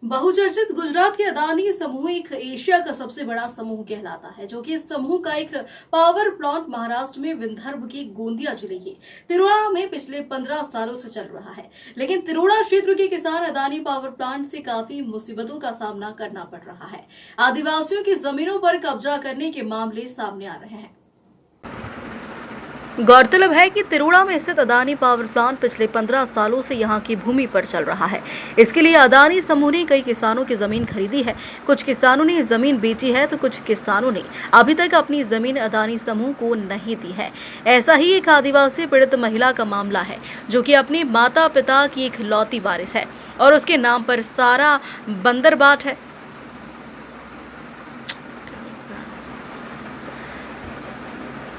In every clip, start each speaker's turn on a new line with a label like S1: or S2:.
S1: बहुचर्चित गुजरात के अदानी समूह एक एशिया का सबसे बड़ा समूह कहलाता है, जो कि इस समूह का एक पावर प्लांट महाराष्ट्र में विदर्भ के गोंदिया जिले के तिरोड़ा में पिछले 15 सालों से चल रहा है। लेकिन तिरोड़ा क्षेत्र के किसान अदानी पावर प्लांट से काफी मुसीबतों का सामना करना पड़ रहा है। आदिवासियों की जमीनों पर कब्जा करने के मामले सामने आ रहे हैं। गौरतलब है कि तिरोड़ा में स्थित अदानी पावर प्लांट पिछले 15 सालों से यहां की भूमि पर चल रहा है। इसके लिए अदानी समूह ने कई किसानों की जमीन खरीदी है। कुछ किसानों ने जमीन बेची है तो कुछ किसानों ने अभी तक अपनी जमीन अदानी समूह को नहीं दी है। ऐसा ही एक आदिवासी पीड़ित महिला का मामला है, जो कि अपने माता पिता की एक लौती वारिस है और उसके नाम पर सारा बंदरबाट है।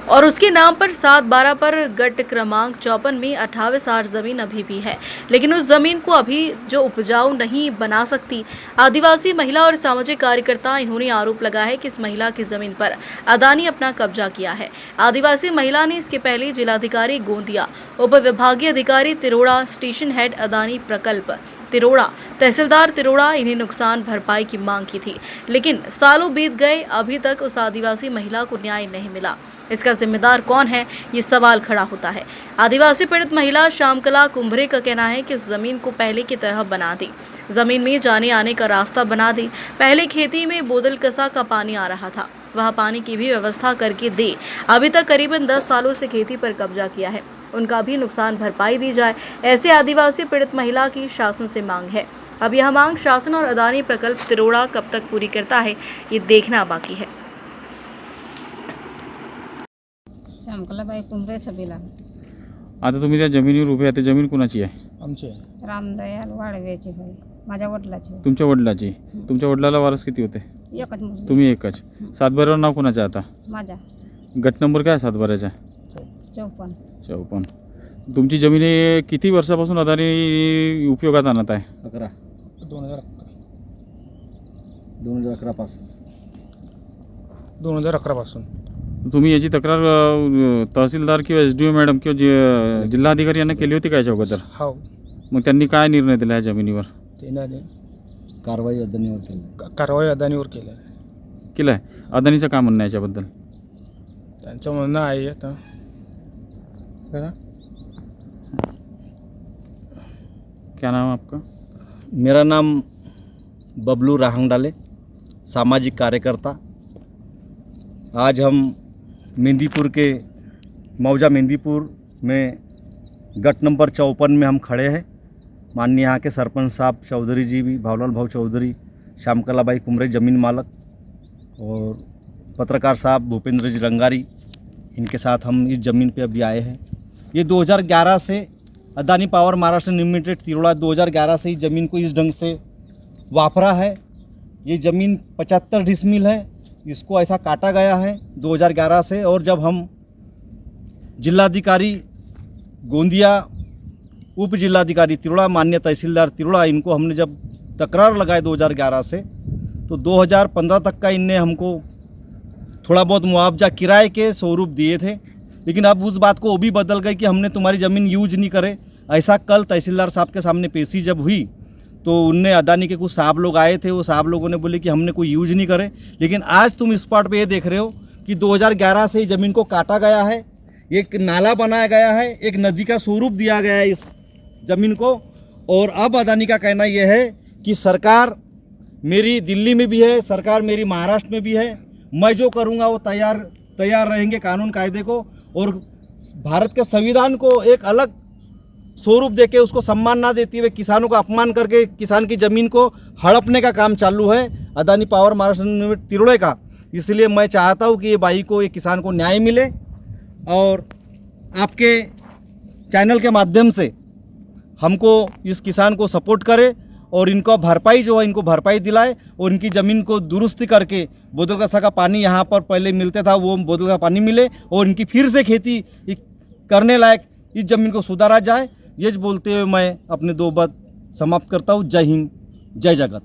S1: और उसके नाम पर 7/12 पर गट क्रमांक 54 में 28 साठ जमीन अभी भी है, लेकिन उस जमीन को अभी जो उपजाऊ नहीं बना सकती। आदिवासी महिला और सामाजिक कार्यकर्ता इन्होंने आरोप लगाया है कि इस महिला की जमीन पर अदानी अपना कब्जा किया है। आदिवासी महिला ने इसके पहले जिलाधिकारी गोंदिया, उप विभागीय अधिकारी तिरोड़ा, स्टेशन हेड अदानी प्रकल्प तिरोड़ा, तहसीलदार तिरोड़ा इन्हें नुकसान भरपाई की मांग की थी, लेकिन सालों बीत गए, अभी तक उस आदिवासी महिला को न्याय नहीं मिला। इसका जिम्मेदार कौन है, ये सवाल खड़ा होता है। आदिवासी पीड़ित महिला श्यामकला कुंभरे का कहना है कि उस जमीन को पहले की तरह बना दी, जमीन में जाने आने का रास्ता बना दी। पहले खेती में बोदल कसा का पानी आ रहा था, वहाँ पानी की भी व्यवस्था करके दे। अभी तक करीबन 10 सालों से खेती पर कब्जा किया है, उनका भी नुकसान भरपाई दी जाए, ऐसे आदिवासी पीड़ित महिला की शासन से मांग है। अब यह मांग शासन और अदानी प्रकल्प तिरोड़ा कब तक पूरी करता है, ये देखना बाकी है।
S2: श्यामकलाबाई कुंभरे छबीला
S3: आता तुम्ही त्या जमिनीवर उभे आहात, जमीन कुणाची आहे?
S4: आमचे
S2: रामदयाल वाडव्याची होय, माझ्या वडिलाची होय.
S3: तुमच्या वडिलाची. तुमच्या वडिलाला वारस किती होते?
S2: एकच मुलगी
S3: तुम्ही एकच. सातबाऱ्यावर नाव कोणाचं आहे आता?
S2: माझ्या
S3: गट नंबर काय आहे सातबाऱ्याचा?
S2: 54.
S3: 54. तुमची जमीन हे किती वर्षापासून अदानी उपयोगात आणत आहे?
S4: 2011 पासून
S5: 2011 पासून.
S3: तुम्ही याची तक्रार तहसीलदार किंवा SDO मॅडम किंवा जिल्हाधिकारी यांना केली होती का याच्या अगोदर?
S5: हो,
S3: मग त्यांनी काय निर्णय दिला या जमिनीवर?
S5: त्याने
S4: कारवाई अदानीवर केली.
S5: कारवाई अदानीवर केली.
S3: केलं आहे. अदानीचं काय म्हणणं आहे याच्याबद्दल?
S5: त्यांचं म्हणणं आहे आता करा.
S3: क्या नाम है आपका?
S4: मेरा नाम बबलू राहंगडाले, सामाजिक कार्यकर्ता। आज हम मेंदीपुर के मौजा मेंदीपुर में गट नंबर 54 में हम खड़े हैं। माननीय यहाँ के सरपंच साहब चौधरी जी भी, भावलाल भाऊ चौधरी, श्यामकलाबाई कुंभरे ज़मीन मालक, और पत्रकार साहब भूपेंद्र जी रंगारी, इनके साथ हम इस ज़मीन पे अभी आए हैं। ये 2011 से अदानी पावर महाराष्ट्र लिमिटेड तिरोड़ा 2011 से इस ज़मीन को इस ढंग से वापरा है। ये ज़मीन 75 डिसमिल है, इसको ऐसा काटा गया है 2011 से। और जब हम जिलाधिकारी गोंदिया, उप जिलाधिकारी तिरोड़ा, माननीय तहसीलदार तिरोड़ा, इनको हमने जब तकरार लगाए 2011 से, तो 2015 तक का इनने हमको थोड़ा बहुत मुआवजा किराए के स्वरूप दिए थे। लेकिन अब उस बात को वो भी बदल गई कि हमने तुम्हारी ज़मीन यूज नहीं करे। ऐसा कल तहसीलदार साहब के सामने पेशी जब हुई तो उनने अदानी के कुछ साहब लोग आए थे, वो साहब लोगों ने बोले कि हमने कोई यूज नहीं करे। लेकिन आज तुम स्पॉट पे ये देख रहे हो कि 2011 से ज़मीन को काटा गया है, एक नाला बनाया गया है, एक नदी का स्वरूप दिया गया है इस ज़मीन को। और अब अदानी का कहना यह है कि सरकार मेरी दिल्ली में भी है, सरकार मेरी महाराष्ट्र में भी है, मैं जो करूँगा वो तैयार रहेंगे कानून कायदे को, और भारत के संविधान को एक अलग स्वरूप देके उसको सम्मान ना देती हुए किसानों का अपमान करके किसान की ज़मीन को हड़पने का काम चालू है अदानी पावर महाराष्ट्र लिमिटेड तिरोड़े का। इसलिए मैं चाहता हूँ कि ये भाई को, ये किसान को न्याय मिले, और आपके चैनल के माध्यम से हमको इस किसान को सपोर्ट करे और इनको भरपाई जो है इनको भरपाई दिलाए, और इनकी ज़मीन को दुरुस्ती करके बोदल कसा का पानी यहाँ पर पहले मिलता था, वो बोदल का पानी मिले और इनकी फिर से खेती करने लायक इस ज़मीन को सुधारा जाए। ये बोलते हुए मैं अपने 2 बात समाप्त करता हूँ। जय हिंद, जय जगत।